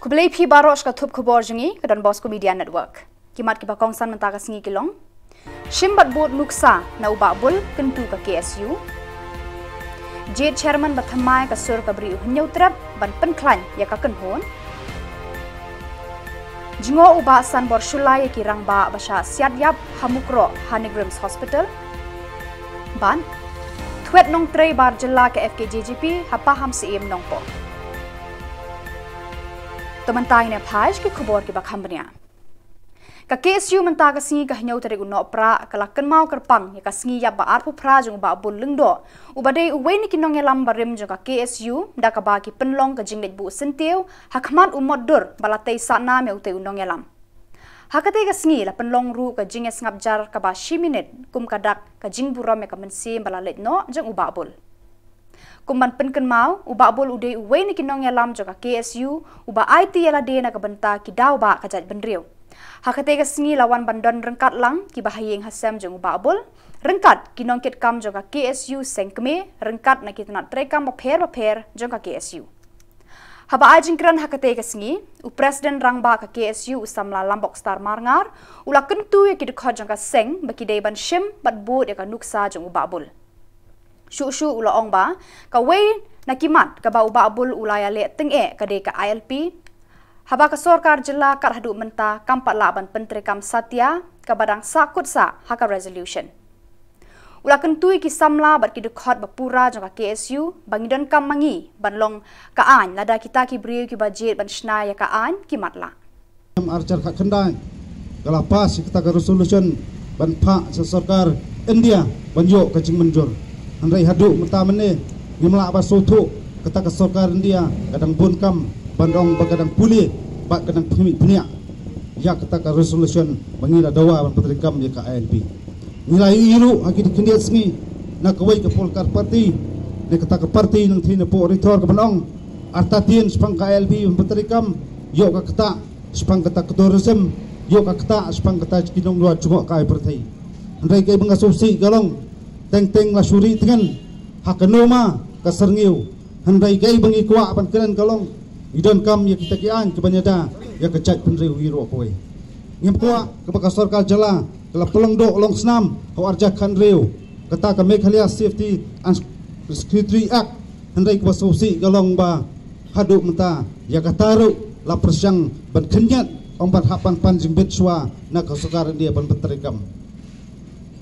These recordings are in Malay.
Kublai phi baros ka thup khubor jungi ka Don Bosco Media Network. Kimat ki bakong san mentakas ngi kilong. Shimbat board nuksa na ubabul kentu ka KSU. Jade chairman bathamai ka sur ka bri uhnyotrap ban penklan ya ka kenhon. Jingo uba san bor shulai ki rangba basha siadyap hamukro Hanigrims Hospital. Ban Twet nong trei bar jela ke FKJGP hapaham CM nongpo. Teman-teman yang pahaj ke kubur ke bakhambnya. Ka KSU mentaga singi ka hnyau tari uno pra kalakan mau kerpang ya ka singi ya ba arpu pra jung ba bul lengdo. Ubade uwe ni kinong elam barim jung ka KSU da ka ba ki penlong ka jinglet bu sentiu hakmat umot dur balatei sana me ute unong elam. Hakate ka singi la penlong ru ka jinges ngabjar ka ba 10 minit kum kadak ka jing buram ka mensi balalet no jung ubabul. Kumban penken mau ubabul ude uwe ni kinong elam jung ka KSU uba IT yala de na ka benta ki daw ba ka jaj benriu. Hakate ka singi lawan bandon rengkat lang ki bahayeng hasam jung ubabul rengkat kinong ket kam jung ka KSU sengkme rengkat na kitna trekam baper jung ka KSU. Haba ajingkran hakate ka singi u president rangba ka KSU usamla lambok star marngar ula kentu ya ki dekhot jung ka seng baki dei ban shim bat bud ya ka nuksa jung ubabul. Shu ula ong ba ka wei nakimat ka ba ubabul ulaya le tenge ka de ka ILP. Haba ka sorkar jela kar hadu menta kampat laban pentri kam satya ka badang sakut sa haka resolution. Ula kentui ki samla bat ki dekhot bapura jong ka KSU bangidon kam mangi banlong ka an lada kita ki briu ki budget ban shna ya ka an ki matla. Archer ka kendai kala pas kita ka resolution ban pha sa sorkar India banjo ka jing menjur. Andai hadu menta mene ngimla ba sotu kita ka sorkar India kadang bun kam bandong bagadang puli bak kadang punya ya kata ka resolution mangila dawa ban patrikam ya ka ILP nilai iru hagi dikendiat sengi na kawai ka polkar parti ne kata ka parti nang thina po ritor ka bandong artatin spang ka ILP ban patrikam yo ka kata spang kata tourism yo ka kata spang kata kinong luar cungok ka parti andai kay mga subsi galong teng lasuri tengan hakanoma ka serniu andai kay bangi kwa ban keren galong idon kam ya kita kian kebanyada ya kecak penri wiro kowe ngem kwa ke bekas sorkal jala kala pelong do long snam ho arja kan reu kata ka Meghalaya Safety and Security Act hendai ke basausi galong ba hadu menta ya kataru la persyang ban kenyat ombat hapan panjing betswa na ka sorkar dia ban beterikam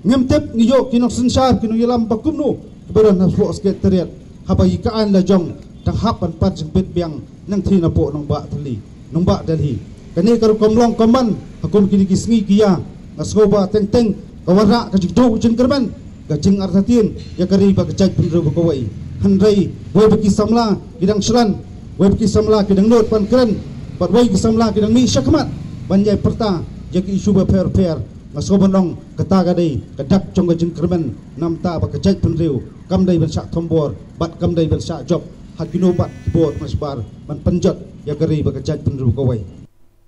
ngem tep ngiyo kinok sensar kinok yalam bakumno keberan hasbo sekretariat habai kaan la jong tang hapan panjing bet biang nang thina po nong ba thali nong ba dalhi kani karu komlong koman hakun kini kisngi kia ngaskoba teng kawara ka jigdo jin kerban ka jing artatin ya kari ba kajak pinro ko wai handai wai baki samla kidang shran wai baki samla kidang not pan kren bat wai ki samla kidang mi syakmat banjai perta ya ki isu ba fair ngaskoba nong kata gadai kadak jong jing kerban namta ba kajak pinro kam dai ban sak thombor bat kam dai ban sak job hakino bat bot masbar man penjat ya kari bakajat penru kawai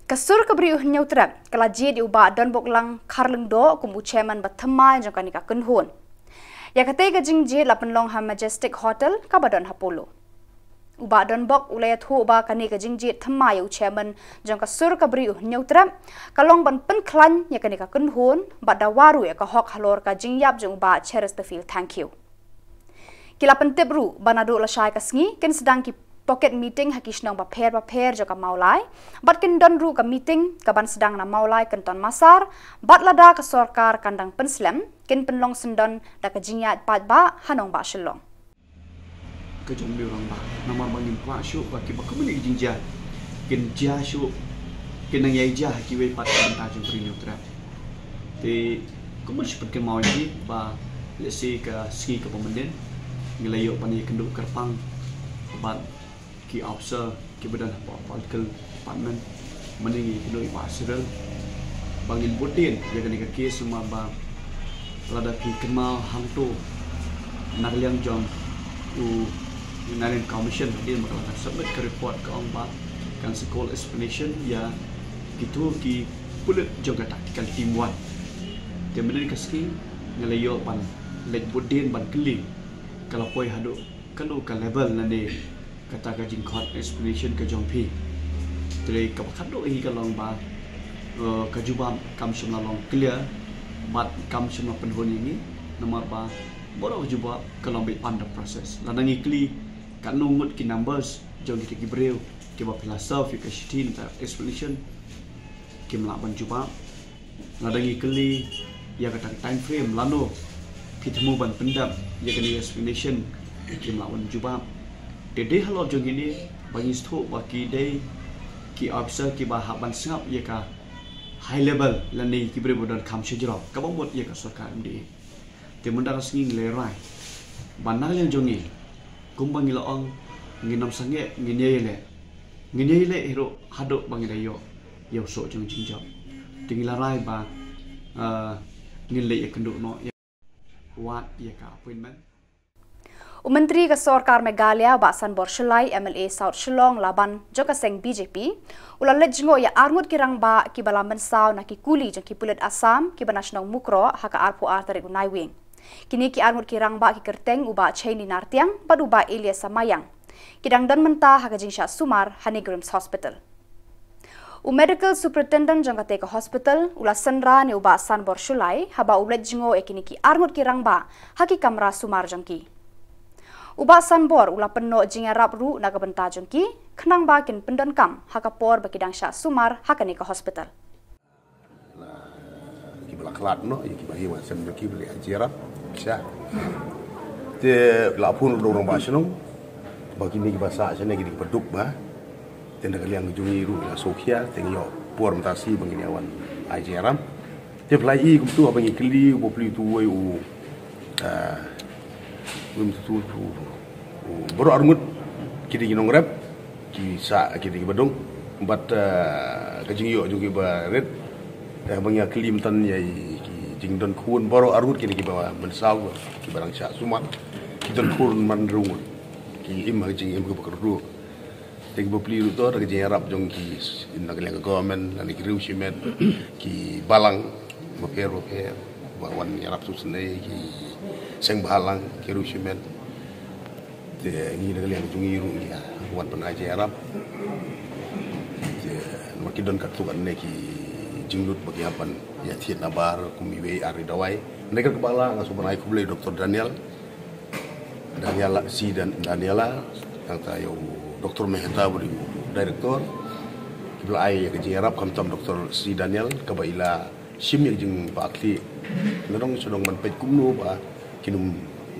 kasur kabri uhnyau trap kala je di uba don boklang kharleng do kumu chairman bathamai jong kanika kunhon ya kate ga jing je la penlong ha Majestic Hotel ka badon hapolo uba don bok ulaya thu ba kanika jing je thamai u chairman jong kasur kabri uhnyau trap kalong ban pen klan ya kanika kunhon badawaru ya ka hok halor ka jing yap jong ba Chesterfield thank you Kila pentebru banado la syai kasngi ken sedang ki pocket meeting hakisnong baper joka maulai bat ken don ru ka meeting ka ban sedang na maulai ken ton masar bat lada ka sorkar kandang penslem ken penlong sendon da ka jingya pat ba hanong ba shelong ke jom bi orang ba nama bangin kwa syu ba ki ba kemuni jingja ken ja syu ken nang yai ja ki we pat ta jong prinyo tra te kemun seperti mau ji ba lesi ka ski ka pemenden ngelayo pani kenduk kerpang bat ki officer ki badan political department meningi kenduk pasirel bangil budin jaga ni ka kes semua ba lada ki kemal hantu nagliang jom u United Commission dia melakukan submit ke report ke ong ba kan sekolah explanation ya gitu ki pulut jaga taktikal team 1 dia meningi ka ski ngelayo pan let budin ban keling kalau poi hadu kalau ke level nanti kata ka jingkot explanation ke jongpi Jadi kabakat do hi kalong ba kajubam kam shimla long clear bat kam shimla penhun ini nomor ba boro juba kalong be under process. Lanang ikli kan nungut ki numbers jong ki breu ki ba philosophy ka shitin ta explanation ki melaban juba. Lanang ikli ya kata time frame lano pitemu ban pendam ya kan explanation ki melawan juba. Dede halo jong ini bagi stok bagi day ki officer ki ba haban singap ya ka high level lani ki bre bodan kham shejro ka bang bot ya ka sarkar mdi te munda ka singing le rai banal yang jongi kumbang ila ong nginam sange nginye le hero hado bang ila yo so jong jingjam tingila rai ba ngile ya kenduk no ya wat ya ka appointment Menteri ke Sarkar Meghalaya Baksan Borshulai MLA South Shillong Laban Joka Seng BJP ulalet jingo ya arngut kirang ba ki balam bensau na ki kuli jong ki pulet Assam ki banasnong mukro haka arpu artare unai wing kini ki arngut kirang ba ki kerteng uba chaini nartiang padu ba Elias Samayang kidang dan menta haka jingsha Sumar Hanigrims Hospital medical superintendent jong kate ke hospital ula senra ni uba San Borshulai haba ulet jingo e kini ki arngut kirang ba haki kamra Sumar jongki Uba sanbor ula penno jinga rapru naga benta jongki kenang bakin pendan kam haka por bakidang sya Sumar haka ni ke hospital. Ki bala klat no ki bagi wan sem ki beli ajira sya. Te la pun dorong basno bagi ni bahasa sene ki peduk ba. Tenda kalian ngujungi ru la sokia tengyo por mentasi bangini awan ajira. Te plai I kum tu abangi kli bo pli tu we u tu baru armut kiri ginong rep ki sa kiri badung bat kajing yo juga ba red bangya klim tan yai ki jingdon kun baru armut kiri ki bawa mensau ki barang sya Sumar ki don kun mandrung ki im hajing im ko perlu tek bo pli ru to kajing arab jong ki nagaleng government lan ki riusimet ki balang maper wan arab susne ki seng balang ki riusimet ni dengan yang jungi ru ya wan penaji Arab maki don katukan neki jinglut bagi apan ya tiat nabar kumiwe ari dawai mereka kepala ngasuh penai kubule Dr. Daniela si dan Daniela yang tayo Dr. Mehta beri direktur kibla ai ya ke Arab kamtam Dr. si Daniel kabaila sim yang jing pakli ngadong sodong man pet kumno ba kinum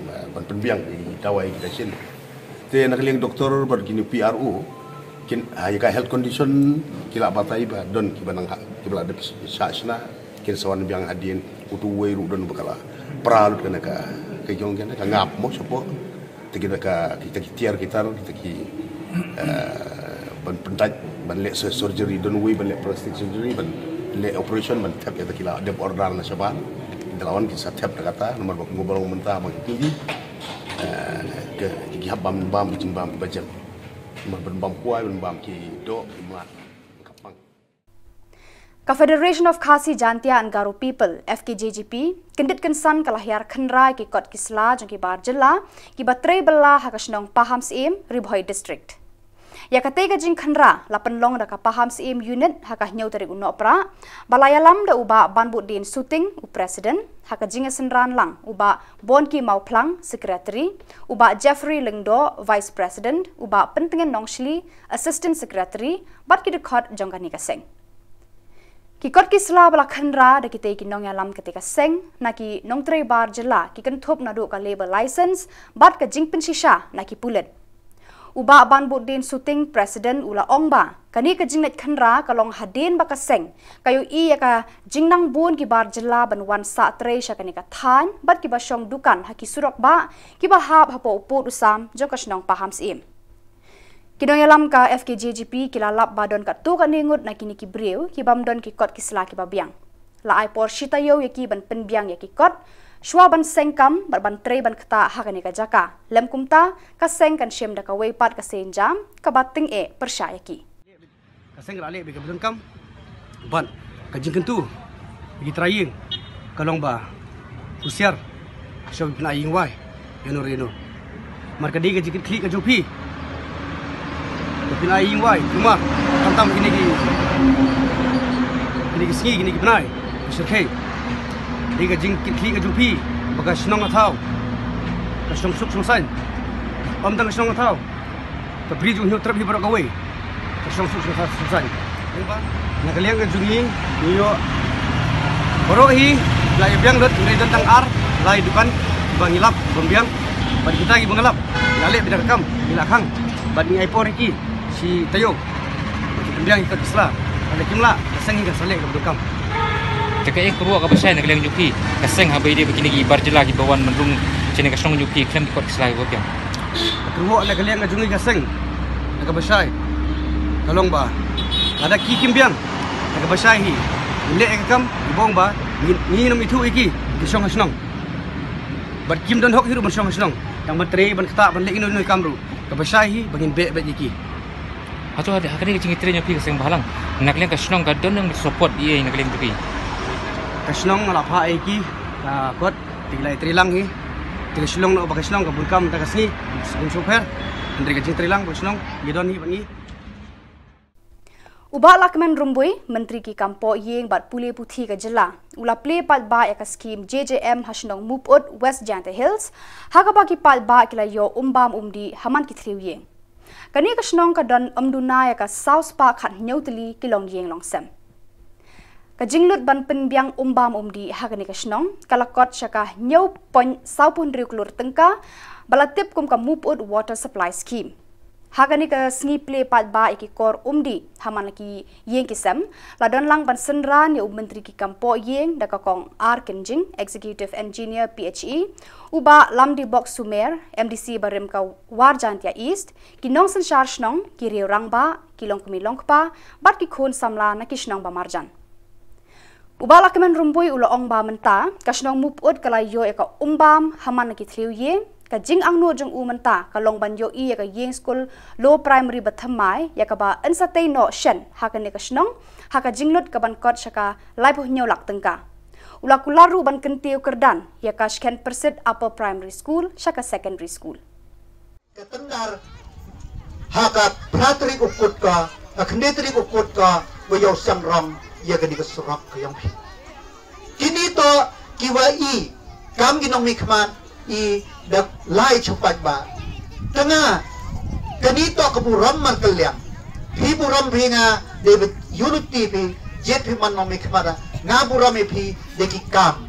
ban penbiang di dawai kita sin te nakaling doktor bergini PRO kin ayaka health condition kila batai ba don kibanang kibla de sasna kin sawan biang hadin utu weru don bakala pralut kana ka jong kana ka ngap mo sopo te kita ka kita tiar kita ki ban pentaj ban le surgery don we ban le plastic surgery ban le operation ban tap kita kila de order na saban lawan kisah tap kata nomor ngobal mentah bang tinggi ke bam jing bam bajam bam kuai bam ki do mat kapang Ka Federation of Khasi Jantia and Garo People FKJGP kendit kensan kalahyar khenrai ki kot kisla jong ki bar jilla ki batre balla hakasnong paham sim ribhoi district ya katega jing khenra lapan long da ka paham sim unit haka nyau tari uno pra balayalam da uba banbu din shooting u president haka jinga senran lang uba bonki mauplang secretary uba Jeffrey Lingdo vice president uba pentengen nongshli assistant secretary bat ki dekhot jongkani ka seng ki kot kisla bala khenra da kitei ki nong yalam ketika seng na ki nong tre bar jela ki kan thop na do ka labor license bat ka jing pensisha na ki pulet uba banbu din shooting president ula ongba kani ka jingnet khenra kalong hadin baka seng kayo I ka jingnang bun ki bar jela ban wan sa tre sha kani ka than bat ki ba shong dukan haki surok ba ki ba hap hapo uput usam jokasnong paham sim kinong yalam ka FKJGP kilalap badon ka tu kaningut na kini ki breu ki bamdon ki kot kisla ki babiang la ai por shitayo yaki ban penbiang yaki kot Shua ban sengkam ban tre ban kata hakani ka jaka lem kumta ka seng kan shem da ka weipat ka senjam ka bating persyaya ki ka seng rale be ka berengkam ban ka jingken tu bagi trying kalong ba usiar so pina ying wai reno marka di ka jingken klik ka jopi pina ying wai cuma tam gini sengi gini benai syekh liga jing kitli ka jupi baka snong athau ka snong suk snong san tang snong athau ka bri ju hiu trap hi bara kawe ka snong suk snong san na kalian ka jungi yo boro hi lai biang dot ngai tentang ar lai dukan bangilap bombiang bad kita gi bangalap lale bidak kam bilakang bad ni aipor ki si tayo bombiang ikat isla ada kimla kesengi ka sale ka dukam jika ek ruak apa saya nak leng juki keseng habai dia begini gi barjela gi bawan mendung cene kasong juki klem di kot selai bopiang ruak nak leng jungi keseng nak basai tolong ba ada ki kimbiang nak basai hi le ekam ibong ba ni nam itu iki kisong hasnong bar kim don hok hiru ban song hasnong yang menteri ban kata ban le inu kamru ka basai hi bangin be iki atau ada hakani cing itre nyopi keseng balang nak leng kasong ka don yang support ie nak leng juki kasnong ala pha iki kot tilai trilang hi tilai no bakasnong ka bunkam ta kasni super andre ka trilang kasnong gidon hi bangi Ubah Lakman Rumbui, Menteri ki Kampo Yeng bat pule puthi ka jela. Ula play pat ba ya skim JJM hasnong Muput West Jante Hills. Hakaba ki pat ba kila yo umbam umdi haman ki thriu yeng. Kani kasnong ka don amduna ya ka South Park khat nyautli kilong yeng longsem. Ka jinglut ban penbiang umbam umdi hakani kasnong kalakot syaka nyau pon saupun riuklur tengka balatip kum ka Muput Water Supply Scheme. Hakani ka sngi play pat ba iki kor umdi haman ki yeng kisam ladon lang ban senran ya menteri ki Kampo Yeng da ka kong R Kenjing Executive Engineer PHE uba lamdi box sumer MDC barim ka Warjantia East kinong sen sharnong ki reurang ba kilong kumilong pa bat ki khon samla na kisnong ba marjan uba lakman rumbui ulo ong ba menta kasnong muput kalayo e ka umbam haman ki thliu yeng ka jing ang no jong umanta ka long ban yo i ka yeng school low primary bathamai ya ka ba ansatei no shen hakane ka snong haka jinglut ka ban kot shaka laibu nyo lak tengka ula kularu ban kentiu kerdan ya ka sken persit upper primary school shaka secondary school ketendar haka pratri ukut ka akhnetri ukut ka wayo sangrong ya ka dikasurak ka yang kini to kiwa i kam ginong mikman i dak lai chupat ba tengah kanito kaburam man kaliang pi buram pinga David unity pi jet pi man nomik mara nga buram pi deki kam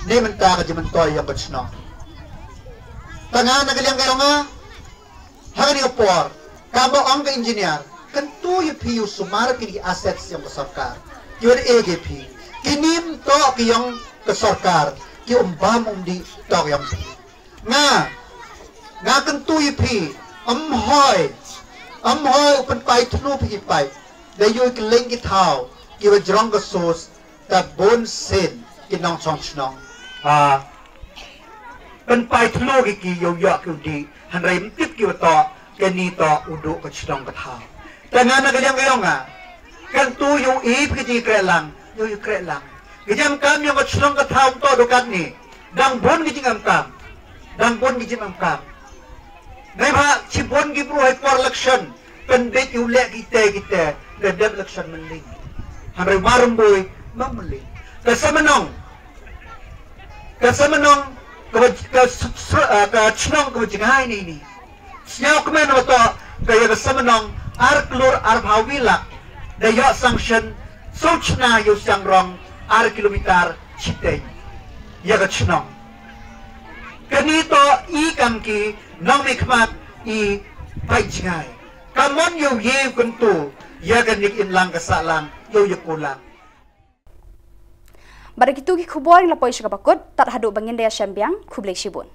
ne menta ka jiman toy yang bachno tengah nagaliang kayo nga hangani kapor kabo ang ka engineer kan tu yu pi yu sumar pi assets yang sarkar yun AGP kinim to kiyong ka sarkar ki umbam umdi tawag yang nga kan tuyi pi amhoy upan pai tunu pi pai dayo ki lengi thaw ki wajrong ka sos ta bon sen ki nong chong chnong pan pai tunu ki yo ya ki di hanrai mtip ki wato ke ni to udu ka chnong ka thaw tanga na kayang nga kan tuyo ip ki di krelang yo krelang gijam kam yang kachlong ka thaw to dokat ni dang bon gijam kam nai ba chibon gi bro hai por election pendek ule kita dedek election meling hamre marum boy mamling kasamanong ka chnong ka jingai ni siaw kmen to kaya kasamanong ar klur ar bhawila dayo sanction sochna yu sangrong ar kilometer chitay ya ka chnong kanito i kamki nang mikmat i paijngai kamon yu ye kuntu ya ganik inlang kasalang yu yukulang Bari kitu ki khubor la poisha ka bakut tat hadu bangin dia syambiang khublei shibun